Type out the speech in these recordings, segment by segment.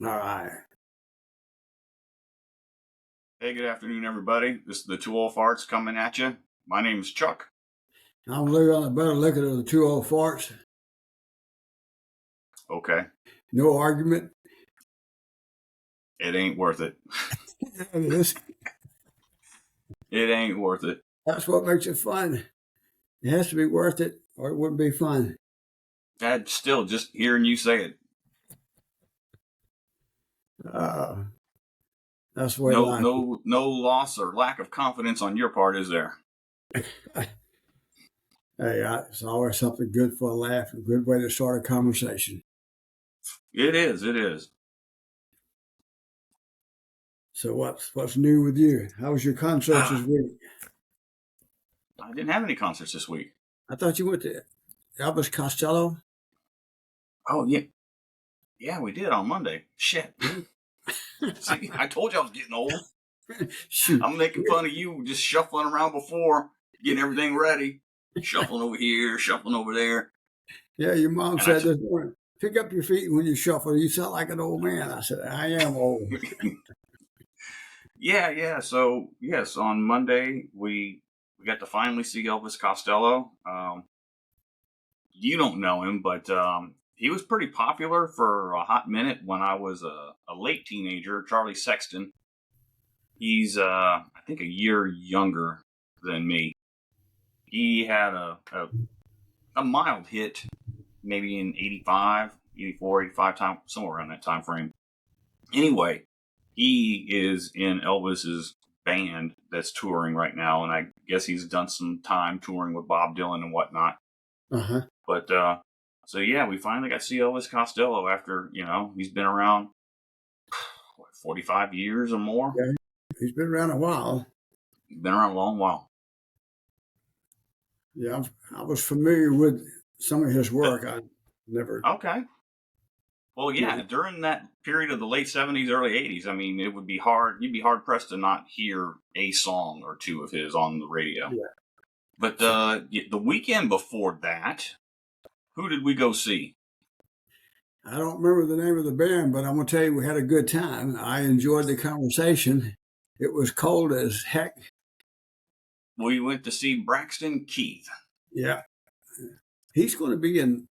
All right. Hey, good afternoon, everybody. This is the Two Old Farts coming at you. My name is Chuck. I'm looking on the better looking of the two old farts. Okay, No argument. it ain't worth it. It is. It ain't worth it. That's what makes it fun. It has to be worth it, or it wouldn't be fun. Dad, still just hearing you say it. Uh, that's the way No, life no, no loss or lack of confidence on your part, is there? is. Hey, it's always something good for a laugh, a good way to start a conversation. It is. It is. So what's new with you? How was your concerts this I week? didn't have any concerts this week. I thought you went to Elvis Costello. Oh yeah, yeah, we did on Monday. Shit. See, I told you I was getting old. Shoot. I'm making fun of you just shuffling around before, getting everything ready, shuffling over here, shuffling over there, Yeah, your mom and I. said this morning, pick up your feet when you shuffle. You sound like an old man. I said, I am old. Yeah, yeah. So yes, on Monday we got to finally see Elvis Costello. You don't know him, but he was pretty popular for a hot minute when I was a late teenager. Charlie Sexton. He's I think a year younger than me. He had a mild hit, maybe in 85, 84, 85 time, somewhere around that time frame. Anyway, he is in Elvis's band that's touring right now, and I guess he's done some time touring with Bob Dylan and whatnot. Uh-huh. But so yeah, we finally got to see Elvis Costello after he's been around 45 years or more. Yeah, he's been around a while. He's been around a long while. Yeah, I was familiar with some of his work. I never, Okay. Well, yeah, never. during that period of the late 70s, early 80s, I mean, it would be hard. You'd be hard pressed to not hear a song or two of his on the radio. Yeah. But the weekend before that, who did we go see? I don't remember the name of the band, but I'm gonna tell you, we had a good time. I enjoyed the conversation. It was cold as heck. We went to see Braxton Keith. Yeah, he's going to be in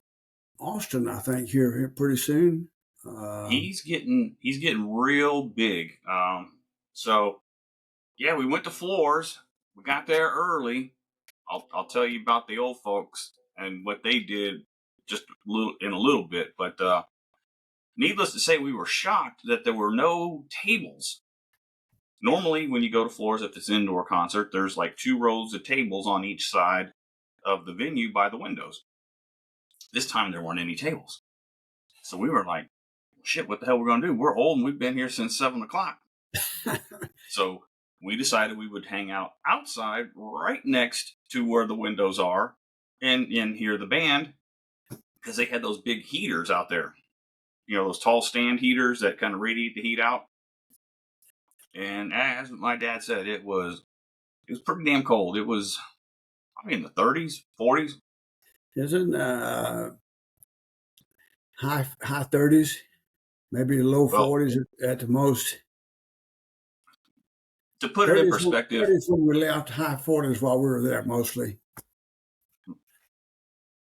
Austin, I think, here pretty soon. He's getting real big. So yeah, we went to Floors. We got there early. I'll tell you about the old folks and what they did just in a little bit. But needless to say, we were shocked that there were no tables. Normally, when you go to Floors, if it's an indoor concert, there's like 2 rows of tables on each side of the venue by the windows. This time there weren't any tables. So we were like, shit, what the hell we're going to do? We're old and we've been here since 7 o'clock. So we decided we would hang out outside right next to where the windows are and hear the band because they had those big heaters out there. Those tall stand heaters that kind of radiate the heat out. And as my dad said, it was pretty damn cold. It was probably in the 30s, 40s. Isn't high 30s, maybe low Well, 40s at the most. to put it in 30s, perspective, 30s when we left, high 40s while we were there mostly.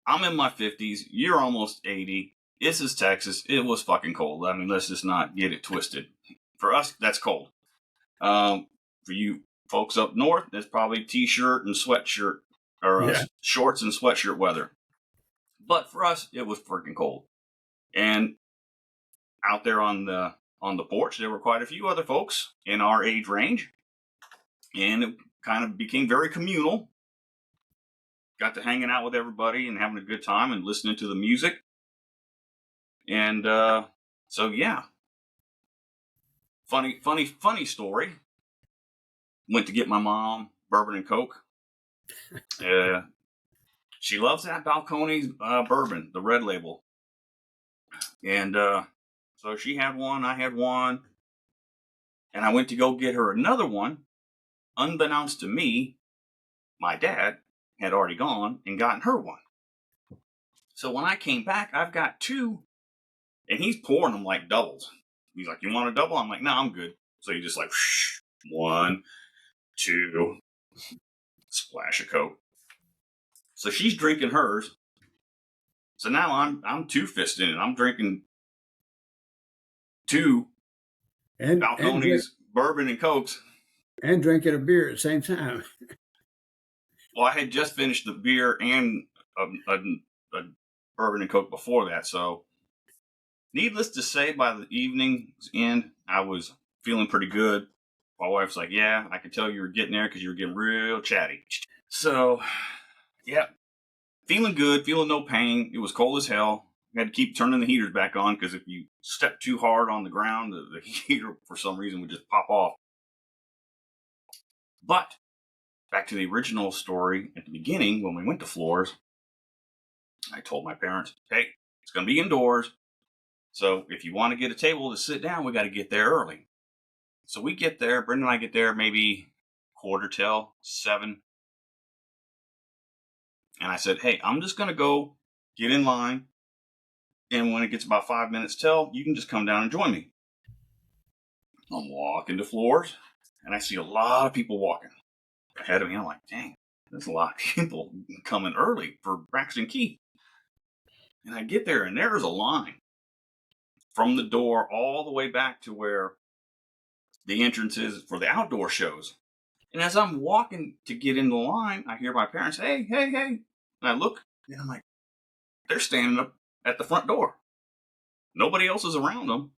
I'm in my 50s. You're almost 80. This is Texas. It was fucking cold. I mean, let's just not get it twisted. For us, that's cold. For you folks up north, that's probably t-shirt and sweatshirt or Yeah. shorts and sweatshirt weather. But for us, it was freaking cold. And out there on the porch, there were quite a few other folks in our age range, and it kind of became very communal. Got to hanging out with everybody and having a good time and listening to the music. And so yeah, funny story. Went to get my mom bourbon and Coke. She loves that Balcones bourbon, the red label. And so she had one, I had one. And I went to go get her another one. Unbeknownst to me, my dad had already gone and gotten her one. So when I came back, I've got two, and he's pouring them like doubles. He's like, you want a double? I'm like, no, I'm good. So he just like, whoosh, 1, 2, splash of Coke. So she's drinking hers. So now I'm two-fisted it. I'm drinking 2 and Falcone's bourbon and Cokes. and drinking a beer at the same time. Well, I had just finished the beer and a bourbon and Coke before that. So needless to say, by the evening's end, I was feeling pretty good. My wife's like, yeah, I could tell you were getting there because you were getting real chatty. So, yeah, feeling good, feeling no pain. It was cold as hell. I had to keep turning the heaters back on because if you step too hard on the ground, the heater, for some reason, would just pop off. But back to the original story at the beginning, when we went to Floors, I told my parents, hey, it's going to be indoors. So if you want to get a table to sit down, we got to get there early. So we get there, Brenda and I get there maybe 6:45. And I said, hey, I'm just going to go get in line. And when it gets about 5 minutes till, you can just come down and join me. I'm walking to Floors, and I see a lot of people walking ahead of me. I'm like, dang, there's a lot of people coming early for Braxton Key. And I get there, and there's a line from the door all the way back to where the entrance is for the outdoor shows. And as I'm walking to get in the line, I hear my parents, hey, hey, hey. And I look, and I'm like, they're standing up at the front door. Nobody else is around them.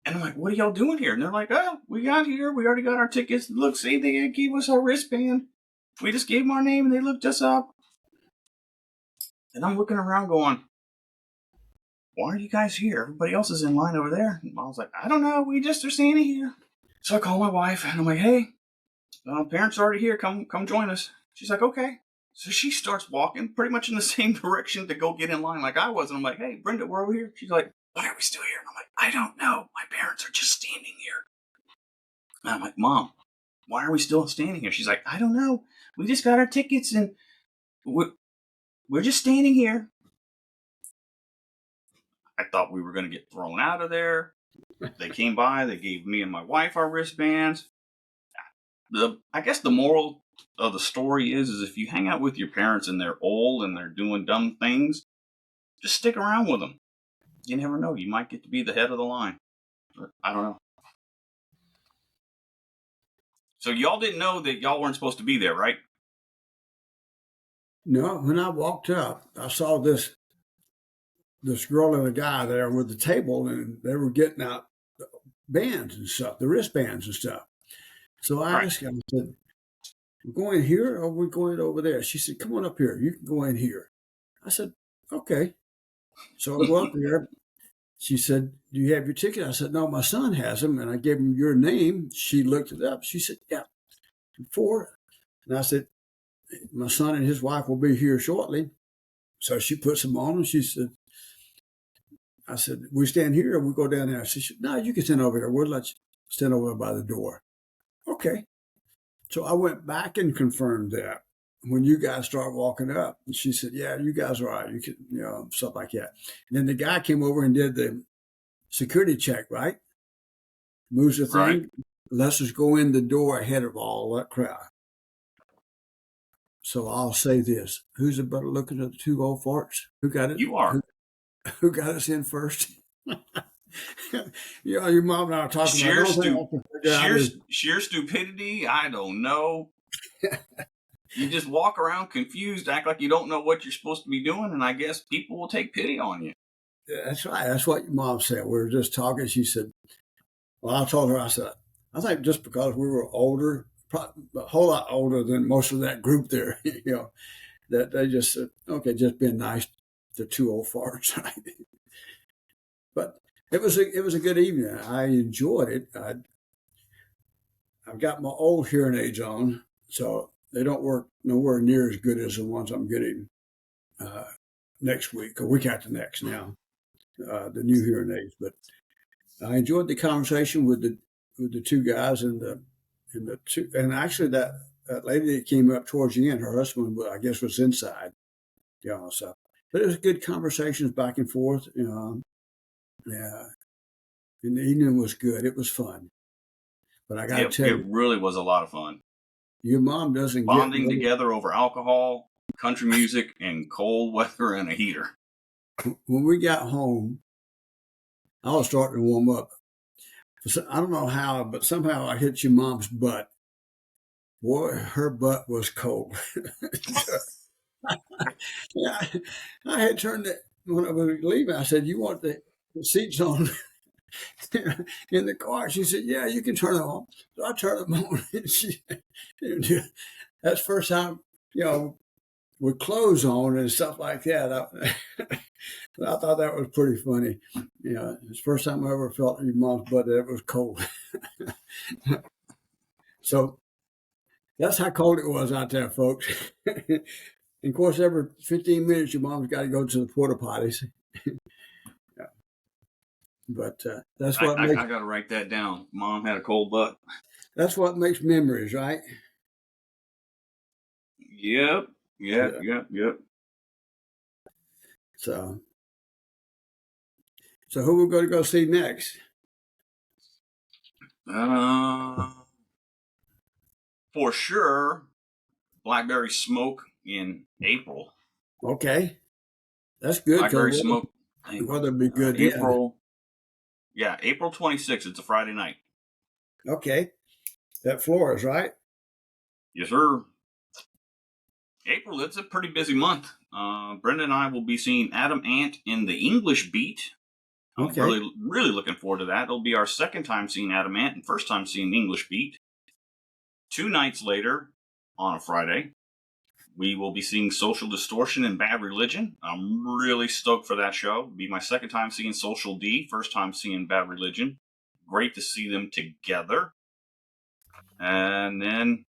And I'm like, what are y'all doing here? And they're like, oh, we got here. We already got our tickets. Look, see, they gave us our wristband. We just gave them our name, and they looked us up. And I'm looking around going, why are you guys here? Everybody else is in line over there. And Mom's like, I don't know. We just are standing here. So I call my wife, and I'm like, hey, parents are already here. Come join us. She's like, okay. So she starts walking pretty much in the same direction to go get in line like I was. And I'm like, hey, Brenda, we're over here. She's like, why are we still here? And I'm like, I don't know. My parents are just standing here. And I'm like, Mom, why are we still standing here? She's like, I don't know. We just got our tickets and we're just standing here. I thought we were going to get thrown out of there. They came by. They gave me and my wife our wristbands. I guess the moral of the story is if you hang out with your parents and they're old and they're doing dumb things, just stick around with them. You never know. You might get to be the head of the line. But I don't know. So y'all didn't know that y'all weren't supposed to be there, right? No, when I walked up, I saw this girl and a guy there with the table, and they were getting out bands and stuff, the wristbands and stuff. So I asked him, I said, we're going here or we're going over there? She said, come on up here. You can go in here. I said, okay. So I go up there. She said, do you have your ticket? I said, no, my son has them. And I gave him your name. She looked it up. She said, yeah, 4. And I said, my son and his wife will be here shortly. So she puts them on and she said, I said, we stand here or we go down there? She said, no, you can stand over here. We'll let you stand over by the door. Okay. So I went back and confirmed that when you guys start walking up. And she said, yeah, you guys are right. You can, stuff like that. And then the guy came over and did the security check, right? Moves the thing. Right. Lets us go in the door ahead of all that crowd. So I'll say this. Who's about looking at the 2 old farts? Who got it? You are. Who got us in first? Your mom and I are talking about sheer stupidity. I don't know. You just walk around confused, act like you don't know what you're supposed to be doing, and I guess people will take pity on you. Yeah, that's right. That's what your mom said. We were just talking. She said, well, I told her, I said, I think just because we were older, probably a whole lot older than most of that group there, that they just said, okay, just being nice to 2 old farts, right? But it was a good evening. I enjoyed it. I've got my old hearing aids on, so they don't work nowhere near as good as the ones I'm getting next week, or week after next now, the new hearing aids. But I enjoyed the conversation with the 2 guys and actually that lady that came up towards the end, her husband, I guess, was inside, so. But it was good conversations back and forth, Yeah. And the evening was good. It was fun. But I got to tell It you, really was a lot of fun. your mom doesn't get Bonding together over alcohol, country music, and cold weather and a heater. when we got home. I was starting to warm up. So I don't know how, but somehow I hit your mom's butt. Boy, her butt was cold. Yeah, I had turned it when I was leaving. I said, "You want the seats on in the car?" She said, "Yeah, you can turn them on." So I turned them on. That's the first time, with clothes on and stuff like that. I thought that was pretty funny. It's the first time I ever felt your mom's butt that it was cold. So that's how cold it was out there, folks. And of course, every 15 minutes, your mom's got to go to the porta potties. Yeah. But that's what I makes got to write that down. Mom had a cold butt. that's what makes memories, right? Yep. Yeah. So who we're going to go see next? For sure, Blackberry Smoke in April. Okay, that's good Blackberry because Smoke. the weather will be good. April. Yeah, April 26th. It's a Friday night. Okay, that Flores, right? Yes, sir. April, it's a pretty busy month. Brenda and I will be seeing Adam Ant in the English Beat. I'm Okay. really looking forward to that. It'll be our second time seeing Adam Ant and first time seeing English Beat. 2 nights later, on a Friday, we will be seeing Social Distortion and Bad Religion. I'm really stoked for that show. It'll be my second time seeing Social D, first time seeing Bad Religion. Great to see them together. And then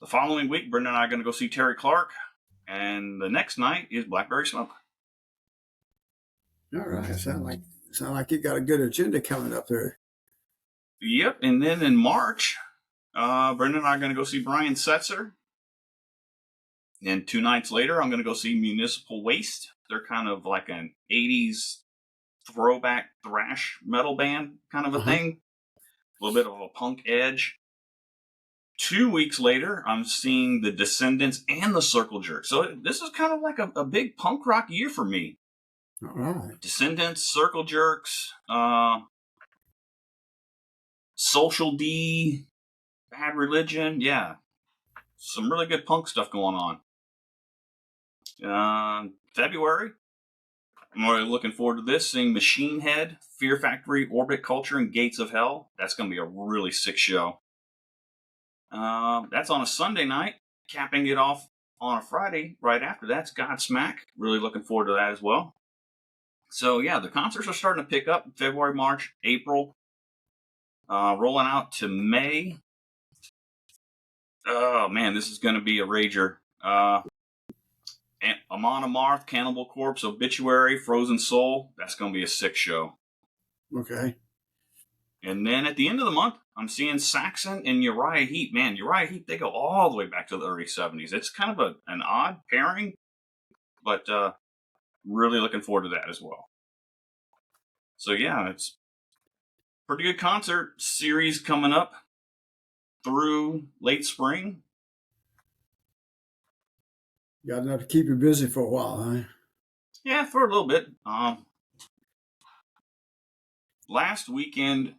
the following week, Brenda and I are going to go see Terry Clark. And the next night is Blackberry Smoke. All right. Sound like you got a good agenda coming up there. Yep. And then in March, Brenda and I are going to go see Brian Setzer. And 2 nights later, I'm going to go see Municipal Waste. They're kind of like an 80s throwback thrash metal band kind of a thing. A little bit of a punk edge. 2 weeks later, I'm seeing the Descendants and the Circle Jerk. So this is kind of like a big punk rock year for me. All right. Descendants, Circle Jerks, Social D, Bad Religion. Yeah. Some really good punk stuff going on. February, I'm really looking forward to this. Seeing Machine Head, Fear Factory, Orbit Culture, and Gates of Hell. That's going to be a really sick show. That's on a Sunday night. Capping it off on a Friday right after that's Godsmack. Really looking forward to that as well. So yeah, the concerts are starting to pick up in February, March, April. Rolling out to May. Oh man, this is going to be a rager. Amon Amarth, Cannibal Corpse, Obituary, Frozen Soul. That's going to be a sick show. Okay. And then at the end of the month, I'm seeing Saxon and Uriah Heep. Man, Uriah Heep, they go all the way back to the early 70s. It's kind of an odd pairing, but really looking forward to that as well. So yeah, it's a pretty good concert series coming up through late spring. Got enough to keep you busy for a while, huh? Yeah, for a little bit. Last weekend,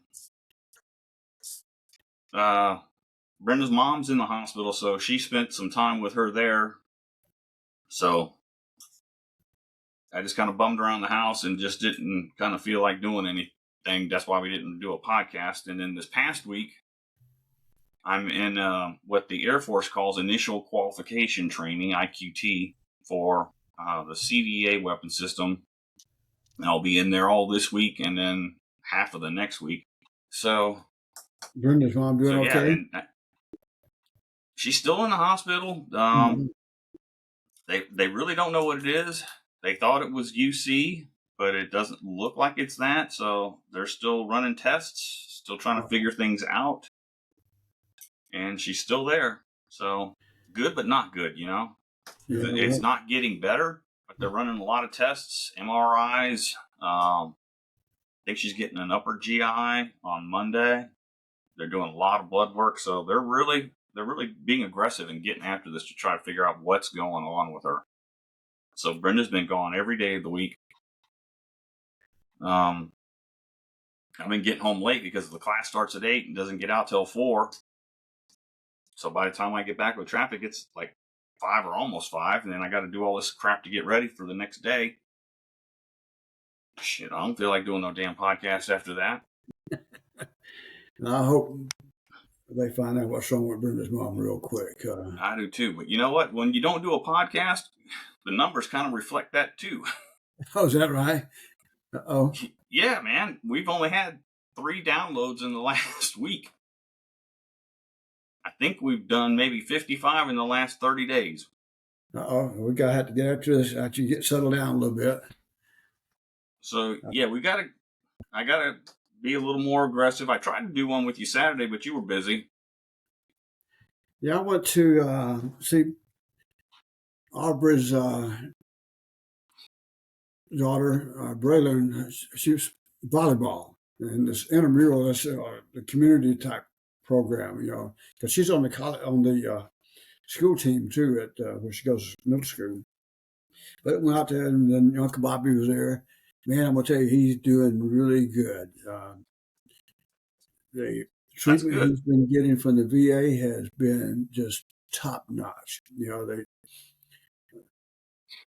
Brenda's mom's in the hospital, so she spent some time with her there. So I just kind of bummed around the house and just didn't kind of feel like doing anything. That's why we didn't do a podcast. And then this past week, I'm in what the Air Force calls initial qualification training, IQT, for the CDA weapon system. And I'll be in there all this week and then half of the next week. So Brenda's mom doing okay? And she's still in the hospital. They really don't know what it is. They thought it was UC, but it doesn't look like it's that. So they're still running tests, still trying to figure things out. And she's still there. So good, but not good, you know? Yeah, it's not getting better, but they're running a lot of tests, MRIs, think she's getting an upper GI on Monday. They're doing a lot of blood work, so they're really being aggressive and getting after this to try to figure out what's going on with her. So Brenda's been gone every day of the week. I've been getting home late because the class starts at 8 and doesn't get out till 4. So by the time I get back with traffic, it's like 5 or almost 5, and then I got to do all this crap to get ready for the next day. Shit, I don't feel like doing no damn podcast after that. And I hope they find out what's wrong with Brenda's mom real quick. I do too, but you know what? When you don't do a podcast, the numbers kind of reflect that too. Oh, is that right? Uh-oh. Yeah, man. We've only had 3 downloads in the last week. I think we've done maybe 55 in the last 30 days. Uh-oh. We got to have to get after this after you get settled down a little bit. So, yeah, I got to be a little more aggressive. I tried to do one with you Saturday, but you were busy. Yeah, I went to see Aubrey's daughter, Braylon. She was volleyball and this intramural, this the community type program, because she's on the school team too at where she goes to middle school. But went out there, and then Uncle Bobby was there. Man, I'm gonna tell you, he's doing really good. The treatment he's been getting from the VA has been just top notch.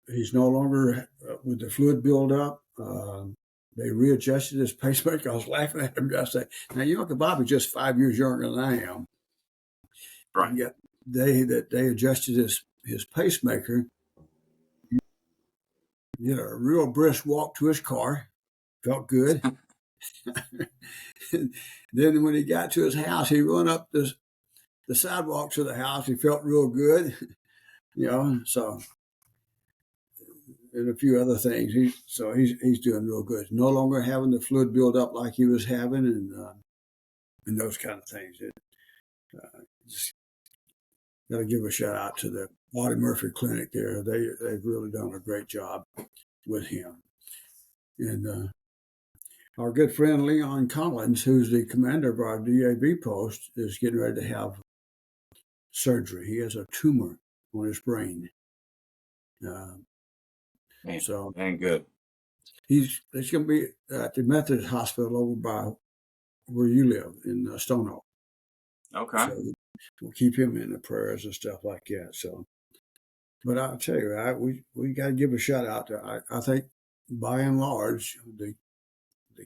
He's no longer with the fluid buildup. They readjusted his pacemaker. I was laughing at him yesterday. Now, Uncle Bobby's just 5 years younger than I am. Right. And yet they adjusted his pacemaker. He did a real brisk walk to his car. Felt good. Then when he got to his house, he run up the sidewalk to the house. He felt real good, so, and a few other things. He's doing real good. No longer having the fluid build up like he was having, and those kind of things. Just got to give a shout out to the Audie Murphy Clinic there. They've really done a great job with him. And our good friend Leon Collins, who's the commander of our DAV post, is getting ready to have surgery. He has a tumor on his brain. So ain't good. It's going to be at the Methodist Hospital over by where you live in Stone Oak. Okay. So we'll keep him in the prayers and stuff like that. So, but I'll tell you, we got to give a shout out to. I think by and large, the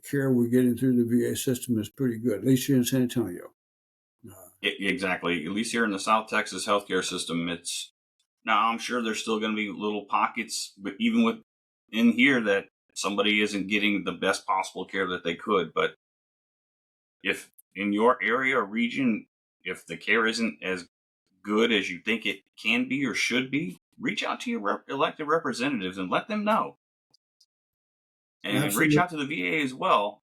care we're getting through the VA system is pretty good, at least here in San Antonio. Exactly. At least here in the South Texas healthcare system, now I'm sure there's still going to be little pockets, but even within here that somebody isn't getting the best possible care that they could. But if in your area or region, if the care isn't as good as you think it can be or should be, reach out to your elected representatives and let them know. And Absolutely. Reach out to the VA as well,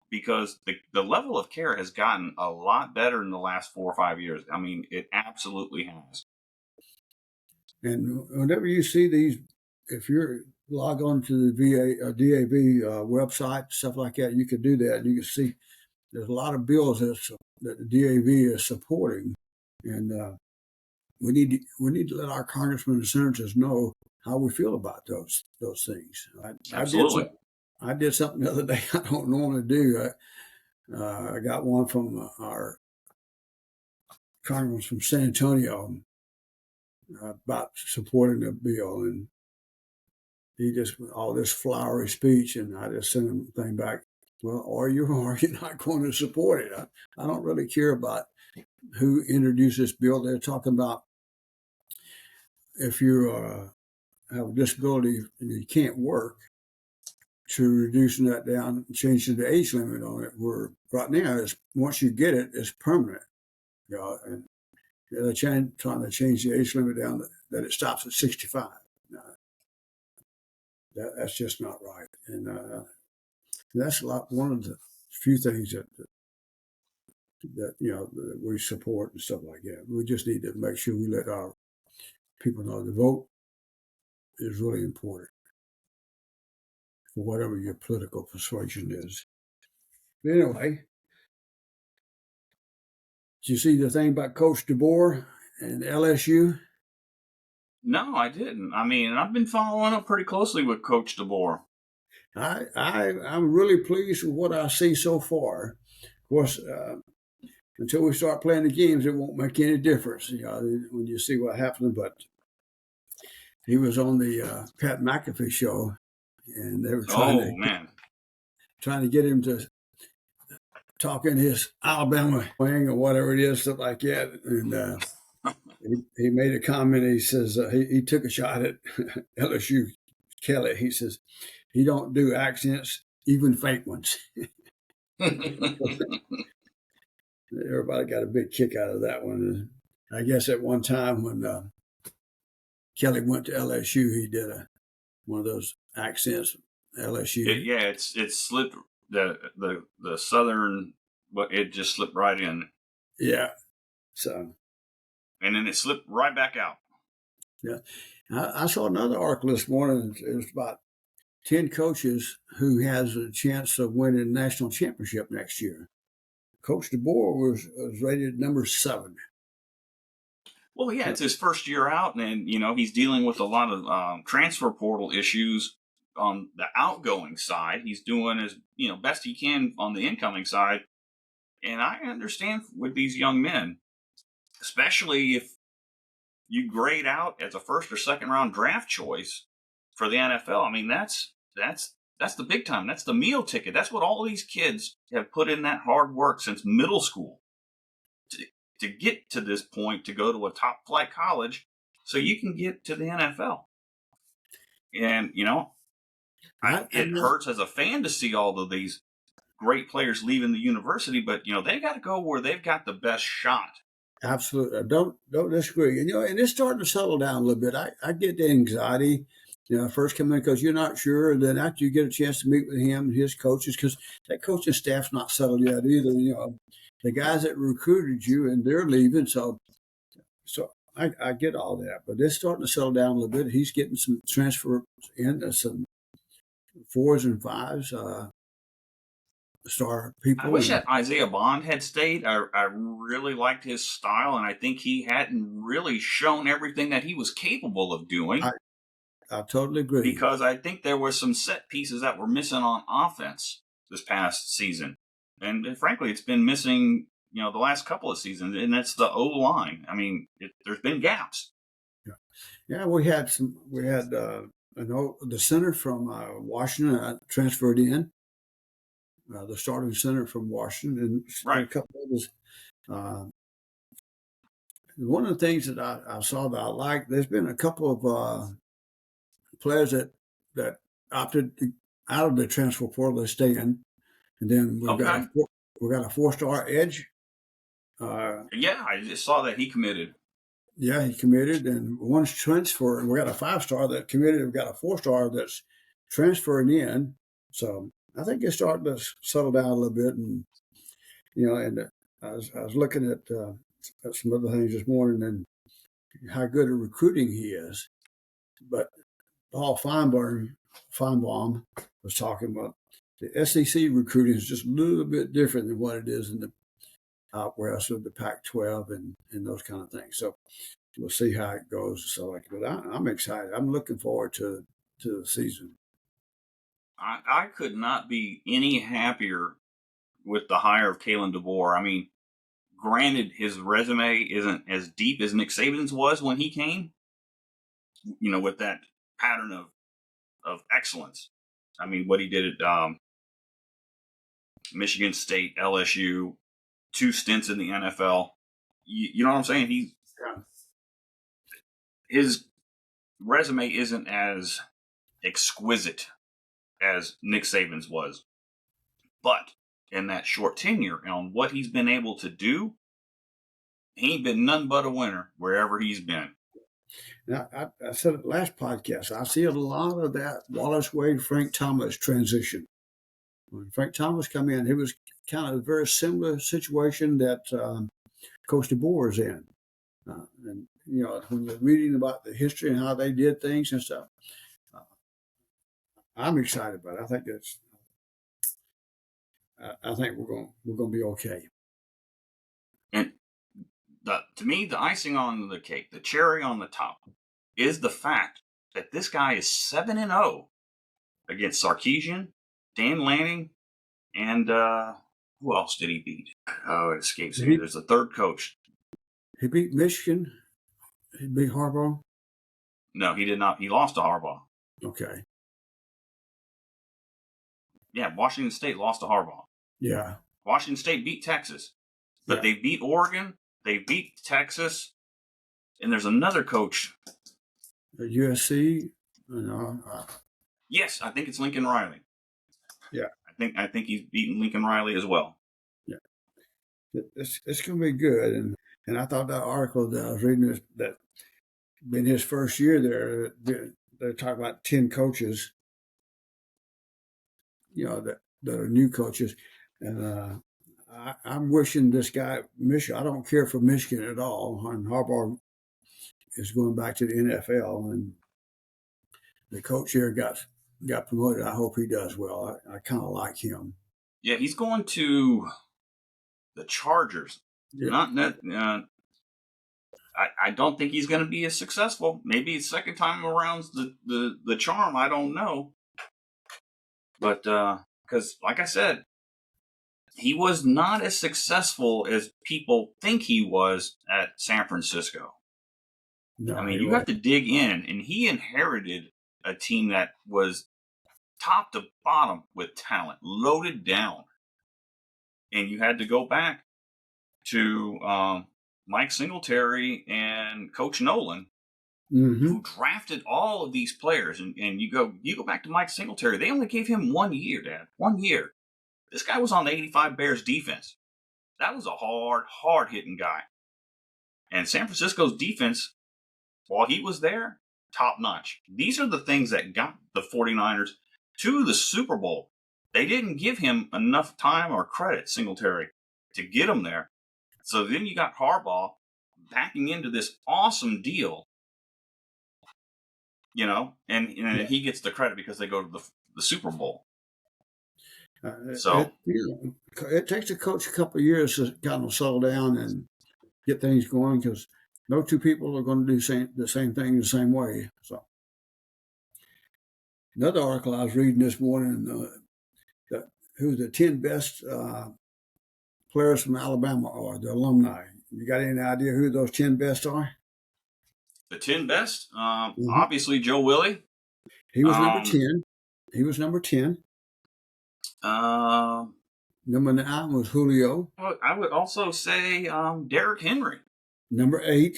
because the level of care has gotten a lot better in the last 4 or 5 years. I mean, it absolutely has. And whenever you see these, if you're log on to the DAV website, stuff like that, you could do that. You can see there's a lot of bills that the DAV is supporting, and we need to let our congressmen and senators know how we feel about those things. Absolutely. I did something the other day I don't normally do. I got one from our congressman from San Antonio about supporting the bill, and he just all this flowery speech, and I just sent him a thing back. Well, are you not going to support it? I don't really care about who introduced this bill. They're talking about if you have a disability and you can't work, to reducing that down, changing the age limit on it. Where right now, once you get it, it's permanent. And they're trying to change the age limit down that it stops at 65. That's just not right, and that's one of the few things that that we support and stuff like that. We just need to make sure we let our people know the vote is really important for whatever your political persuasion is. But anyway, did you see the thing about Coach DeBoer and LSU? No, I didn't. I mean, I've been following up pretty closely with Coach DeBoer. I'm really pleased with what I see so far. Of course, until we start playing the games, it won't make any difference, when you see what happens. But he was on the Pat McAfee show, and they were Oh man, trying to get him to talk in his Alabama wing or whatever it is, stuff like that. And he made a comment. He says he took a shot at LSU Kelly. He says he don't do accents, even fake ones. Everybody got a big kick out of that one. I guess at one time when Kelly went to LSU, he did one of those accents. LSU. It slipped the southern, but it just slipped right in. Yeah. So. And then it slipped right back out. Yeah. I saw another article this morning. It was about 10 coaches who has a chance of winning a national championship next year. Coach DeBoer was rated number 7. Well, yeah, it's his first year out, and he's dealing with a lot of transfer portal issues on the outgoing side. He's doing as best he can on the incoming side, and I understand with these young men, especially if you grade out as a first or second round draft choice for the NFL. I mean, that's the big time. That's the meal ticket. That's what all these kids have put in that hard work since middle school to get to this point, to go to a top flight college so you can get to the NFL. And, it hurts as a fan to see all of these great players leaving the university, but, they got to go where they've got the best shot. Absolutely. Don't disagree. And it's starting to settle down a little bit. I get the anxiety, first come in because you're not sure. And then after you get a chance to meet with him and his coaches, because that coaching staff's not settled yet either. The guys that recruited you and they're leaving. So I get all that, but it's starting to settle down a little bit. He's getting some transfer in, some 4s and 5s, star people. I wish that Isaiah Bond had stayed. I really liked his style, and I think he hadn't really shown everything that he was capable of doing. I totally agree. Because I think there were some set pieces that were missing on offense this past season. And frankly, it's been missing, the last couple of seasons, and that's the O-line. I mean, there's been gaps. Yeah, we had the center from Washington transferred in. The starting center from Washington, and a couple others. One of the things that I saw that I liked, there's been a couple of players that opted out of the transfer portal to stay in, and then we got a 4-star edge. Yeah, I just saw that he committed. Yeah, he committed, and one's transfer. We got a 5-star that committed. We got a 4-star that's transferring in. So I think it's starting to settle down a little bit, and I was looking at some other things this morning and how good at recruiting he is. But Paul Feinbaum was talking about the SEC recruiting is just a little bit different than what it is in the out west of the Pac-12 and those kind of things. So we'll see how it goes. So, but I'm excited. I'm looking forward to the season. I could not be any happier with the hire of Kalen DeBoer. I mean, granted, his resume isn't as deep as Nick Saban's was when he came, with that pattern of excellence. I mean, what he did at Michigan State, LSU, 2 stints in the NFL. You know what I'm saying? His resume isn't as exquisite as Nick Saban's was. But in that short tenure and on what he's been able to do, he ain't been none but a winner wherever he's been. Now, I said it last podcast, I see a lot of that Wallace Wade, Frank Thomas transition. When Frank Thomas come in, it was kind of a very similar situation that Coach DeBoer is in. And, when you're reading about the history and how they did things and stuff, I'm excited about it. I think I think we're going to be okay. And to me, the icing on the cake, the cherry on the top, is the fact that this guy is 7-0 against Sarkisian, Dan Lanning, and who else did he beat? Oh, it escapes me. There's a third coach. He beat Michigan. He beat Harbaugh. No, he did not. He lost to Harbaugh. Okay. Yeah, Washington State lost to Harbaugh. Yeah. Washington State beat Texas, but they beat Oregon. They beat Texas, and there's another coach. USC. Yes, I think it's Lincoln Riley. Yeah. I think he's beaten Lincoln Riley as well. Yeah. It's going to be good, and I thought that article that I was reading that in his first year there, they're talking about 10 coaches, that are new coaches, and I'm wishing this guy Michigan. I don't care for Michigan at all. And Harbaugh is going back to the NFL, and the coach here got promoted. I hope he does well. I kind of like him. Yeah, he's going to the Chargers. Yeah. I don't think he's going to be as successful. Maybe his second time around's the charm. I don't know. But because, like I said, he was not as successful as people think he was at San Francisco. No, I mean, you have to dig in, and he inherited a team that was top to bottom with talent, loaded down. And you had to go back to Mike Singletary and Coach Nolan, who drafted all of these players. And you go back to Mike Singletary. They only gave him 1 year, Dad. 1 year. This guy was on the 85 Bears defense. That was a hard-hitting guy. And San Francisco's defense, while he was there, top-notch. These are the things that got the 49ers to the Super Bowl. They didn't give him enough time or credit, Singletary, to get him there. So then you got Harbaugh backing into this awesome deal, and he gets the credit because they go to the Super Bowl. It takes a coach a couple of years to kind of settle down and get things going, because no two people are going to do the same thing the same way. So another article I was reading this morning, who the 10 best players from Alabama are, the alumni. You got any idea who those 10 best are? The 10 best? Obviously, Joe Willie. He was number 10. He was number 10. Number 9 was Julio. I would also say Derrick Henry. Number 8.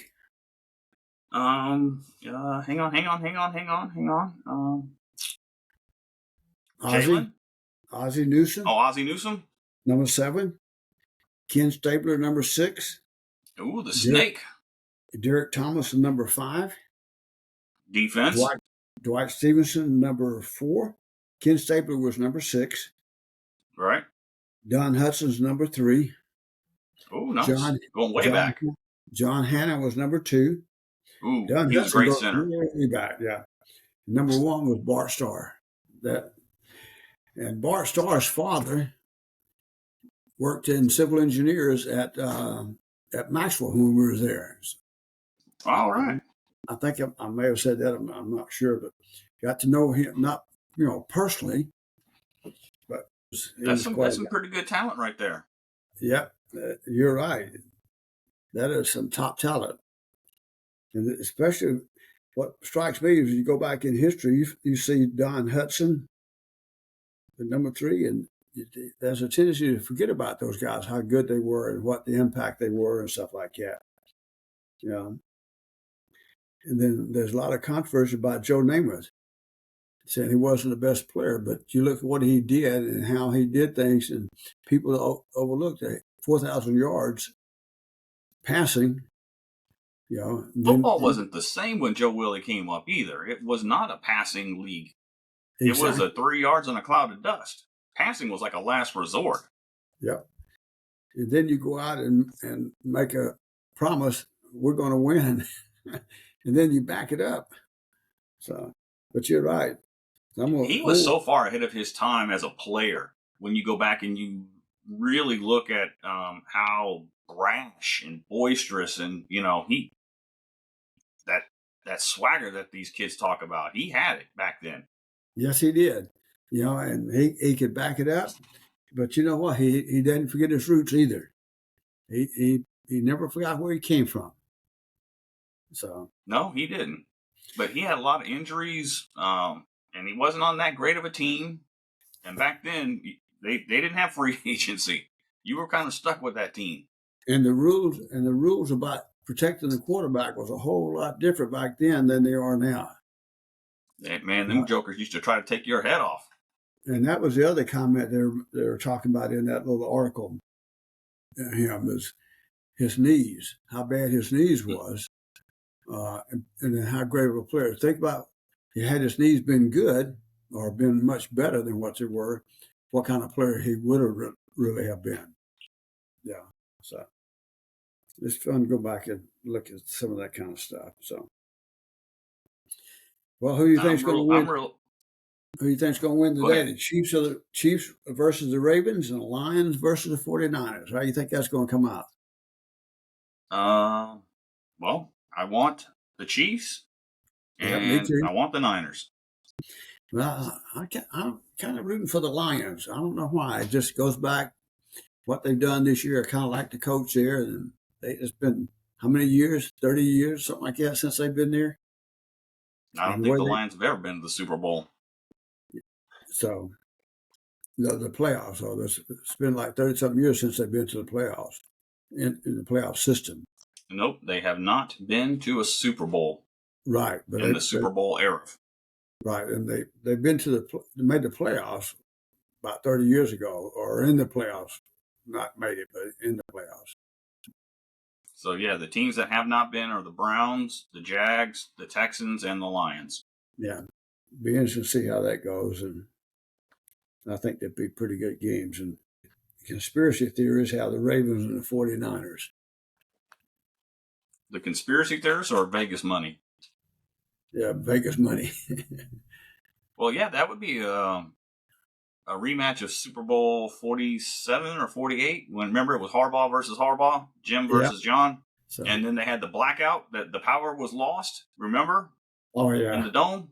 Hang on. Ozzie Newsome. Oh, Ozzie Newsome. Number 7. Ken Stabler, number 6. Ooh, the snake. Derek Thomas, number 5. Defense. Dwight Stevenson, number 4. Ken Stabler was number 6. Right. Don Hudson's number 3. Oh, nice. Going way back. John Hanna was number 2. Ooh, he was a great center. Way back, yeah. Number 1 was Bart Starr. And Bart Starr's father worked in civil engineers at Maxwell when we were there. All right. I think I may have said that. I'm not sure, but got to know him, not personally, but that's some pretty good talent right there. Yep, you're right. That is some top talent, and especially what strikes me is you go back in history, you see Don Hudson, the number 3, and there's a tendency to forget about those guys, how good they were and what the impact they were and stuff like that. And then there's a lot of controversy about Joe Namath, saying he wasn't the best player, but you look at what he did and how he did things, and people overlooked it. 4,000 yards passing. Football wasn't the same when Joe Willie came up either. It was not a passing league. Exactly. It was a 3 yards in a cloud of dust. Passing was like a last resort. Yep. And then you go out and make a promise, we're going to win. And then you back it up. So, but you're right. He was so far ahead of his time as a player when you go back and you really look at how brash and boisterous, and that that swagger that these kids talk about, he had it back then. Yes, he did. And he could back it up. But you know what? He didn't forget his roots either. He never forgot where he came from. So No, he didn't. But he had a lot of injuries, and he wasn't on that great of a team. And back then, they didn't have free agency. You were kind of stuck with that team. And the rules about protecting the quarterback was a whole lot different back then than they are now. Man, them jokers used to try to take your head off. And that was the other comment they were talking about in that little article. Him is his knees, how bad his knees was, and then how great of a player. Think about, had his knees been good or been much better than what they were, what kind of player he would have really have been. Yeah, so it's fun to go back and look at some of that kind of stuff. So, well, who do you think's going to win? Who do you think's going to win today? The Chiefs versus the Ravens, and the Lions versus the 49ers. How do you think that's going to come out? Well, I want the Chiefs, and I want the Niners. Well, I'm kind of rooting for the Lions. I don't know why. It just goes back what they've done this year. I kind of like the coach there, and it's been how many years? 30 years, something like that, since they've been there. I don't think the Lions have ever been to the Super Bowl. So the playoffs. So it's been like 30-something years since they've been to the playoffs in the playoff system. Nope, they have not been to a Super Bowl. Right, but in the Super Bowl era. Right, and they've been to they made the playoffs about 30 years ago, or in the playoffs, not made it, but in the playoffs. So yeah, the teams that have not been are the Browns, the Jags, the Texans, and the Lions. Yeah, be interesting to see how that goes, and I think they'd be pretty good games. And the conspiracy theories have the Ravens and the 49ers. The conspiracy theorists or Vegas money? Yeah, Vegas money. Well, yeah, that would be a rematch of Super Bowl 47 or 48. When remember it was Harbaugh versus Harbaugh, Jim versus John, and then they had the blackout that the power was lost. Remember? Oh yeah, in the dome.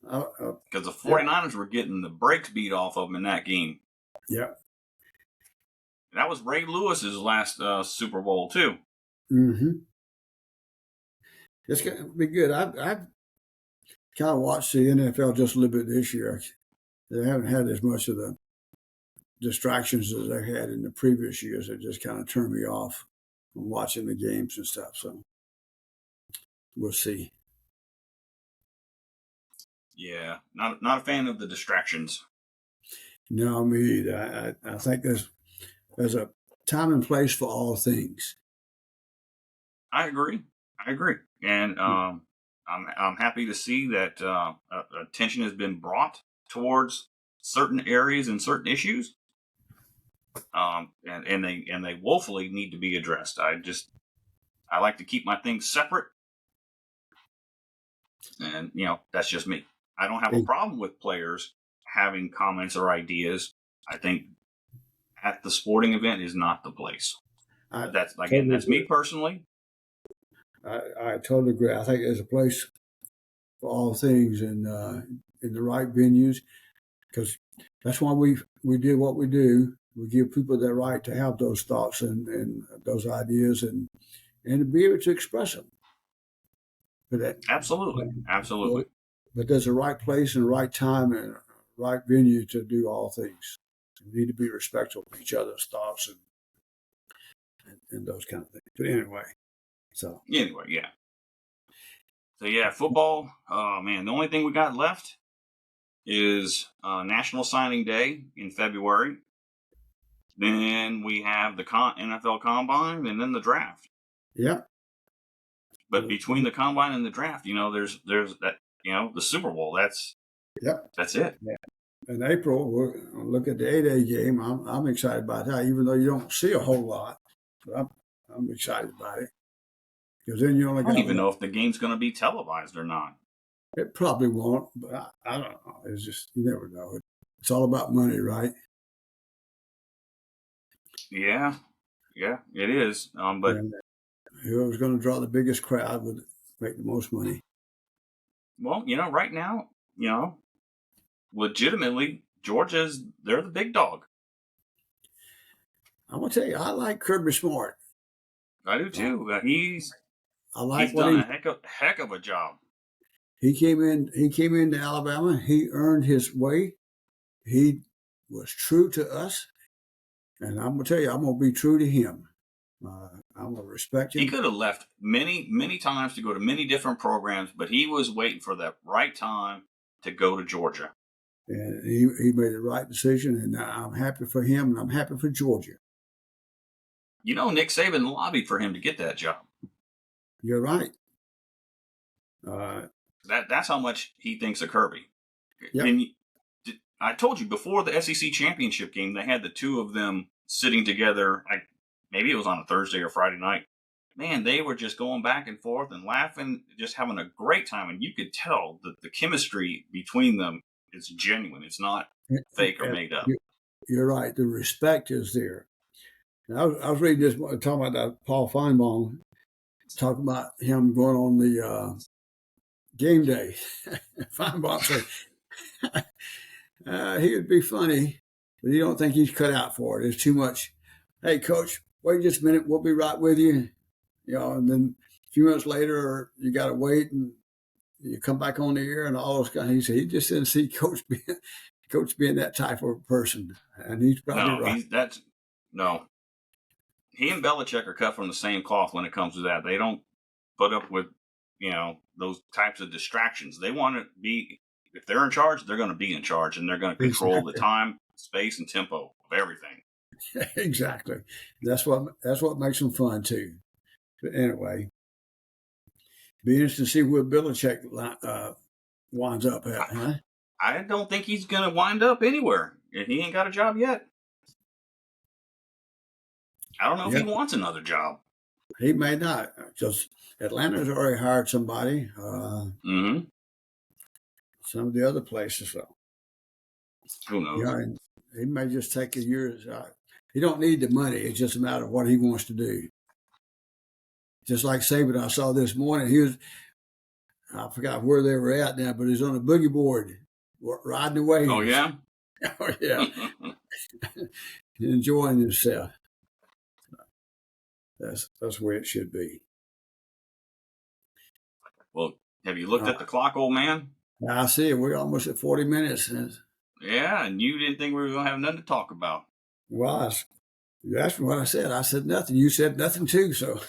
Because the 49ers were getting the brakes beat off of them in that game. Yeah. That was Ray Lewis's last Super Bowl too. Mm-hmm. It's going to be good. I've kind of watched the NFL just a little bit this year. They haven't had as much of the distractions as they had in the previous years. It just kind of turned me off from watching the games and stuff. So we'll see. Yeah, not a fan of the distractions. No, me either. I think there's a time and place for all things. I agree, and I'm happy to see that attention has been brought towards certain areas and certain issues, and they woefully need to be addressed. I like to keep my things separate, and that's just me. I don't have a problem with players having comments or ideas. I think at the sporting event is not the place. That's me personally. I totally agree. I think there's a place for all things in the right venues, because that's why we do what we do. We give people the right to have those thoughts and those ideas and to be able to express them. Absolutely. But there's a right place and a right time and a right venue to do all things. We need to be respectful of each other's thoughts and those kind of things. But anyway. Yeah. So yeah, football. Oh man, the only thing we got left is National Signing Day in February. Then we have the NFL Combine, and then the draft. Yeah. But between the Combine and the draft, there's that the Super Bowl. That's it. Yeah. In April, we'll look at the 8A game. I'm excited about that, even though you don't see a whole lot. But I'm excited about it. Because then you only I don't even know if the game's going to be televised or not. It probably won't, but I don't know. It's just, you never know. It's all about money, right? Yeah, it is. But And whoever's going to draw the biggest crowd would make the most money. well, right now, legitimately, they're the big dog. I'm gonna tell you, I like Kirby Smart. I do too. He's I like what done a heck of a job. he came in. He came into Alabama. He earned his way. He was true to us, and I'm gonna tell you, I'm gonna be true to him. I'm gonna respect him. He could have left many times to go to many different programs, but he was waiting for the right time to go to Georgia. And he made the right decision, and I'm happy for him, and I'm happy for Georgia. Nick Saban lobbied for him to get that job. You're right. That's how much he thinks of Kirby. Yep. And I told you before the SEC championship game, they had the two of them sitting together. Maybe it was on a Thursday or Friday night. Man, they were just going back and forth and laughing, just having a great time. And you could tell that the chemistry between them is genuine. It's not fake or made up. You're right. The respect is there. Now, I was reading this, talking about Paul Feinbaum, talking about him going on the game day. Feinbaum said he would be funny, but you don't think he's cut out for it. It's too much. Hey, coach, wait just a minute. We'll be right with you. And then a few minutes later, you got to wait, and you come back on the air, and all those guys. He said he just didn't see coach being that type of person, and he's probably right. No. He and Belichick are cut from the same cloth when it comes to that. They don't put up with, those types of distractions. They want to be, if they're in charge, they're going to be in charge, and they're going to control the time, space, and tempo of everything. Exactly. That's what makes them fun too. But anyway, be interesting to see where Belichick winds up at, huh? I don't think he's going to wind up anywhere. He ain't got a job yet. I don't know if he wants another job. He may not. Just Atlanta's already hired somebody. Some of the other places, though. Who knows? He may just take a year. He don't need the money. It's just a matter of what he wants to do. Just like Saban, I saw this morning. I forgot where they were at now, but he was on a boogie board riding away. Oh, yeah? Oh, yeah. Enjoying himself. That's the way it should be. Well, have you looked at the clock, old man? I see it. We're almost at 40 minutes. Yeah, and you didn't think we were going to have nothing to talk about. Well, you asked me what I said. I said nothing. You said nothing too. So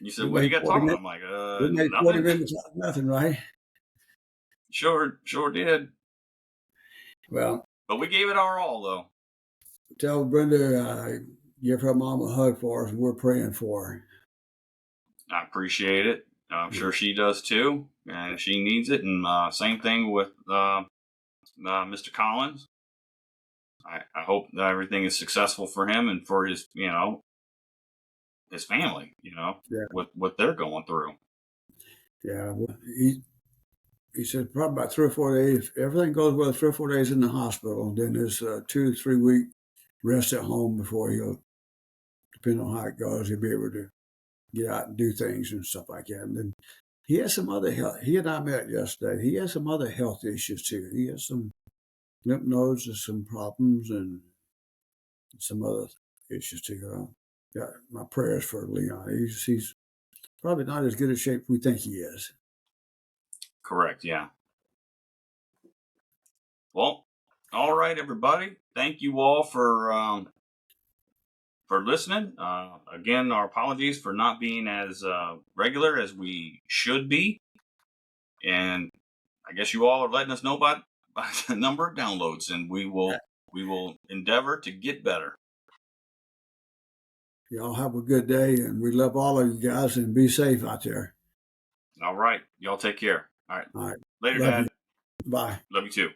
you said, "What do you got to talk about?" I'm like, we made 40 minutes out of nothing, right? Sure did. Well, but we gave it our all, though. Tell Brenda, give her mom a hug for us. We're praying for her. I appreciate it. I'm sure she does too, and she needs it. And same thing with Mr. Collins. I hope that everything is successful for him and for his, his family, with what they're going through. Yeah, well, he said probably about 3 or 4 days. If everything goes well, 3 or 4 days in the hospital, then there's a 2 to 3 week rest at home before he'll, depending on how it goes, he'll be able to get out and do things and stuff like that. And then he has some other health. He and I met yesterday. He has some other health issues too. He has some lymph nodes and some problems and some other issues too. Got my prayers for Leon. He's probably not as good a shape we think he is. Correct. Yeah. Well, all right, everybody. Thank you all for listening. Again, our apologies for not being as regular as we should be, and I guess you all are letting us know about the number of downloads, and we will endeavor to get better. Y'all have a good day, and we love all of you guys, and be safe out there. All right. Y'all take care. All right. All right. Later, love Dad. You. Bye. Love you too.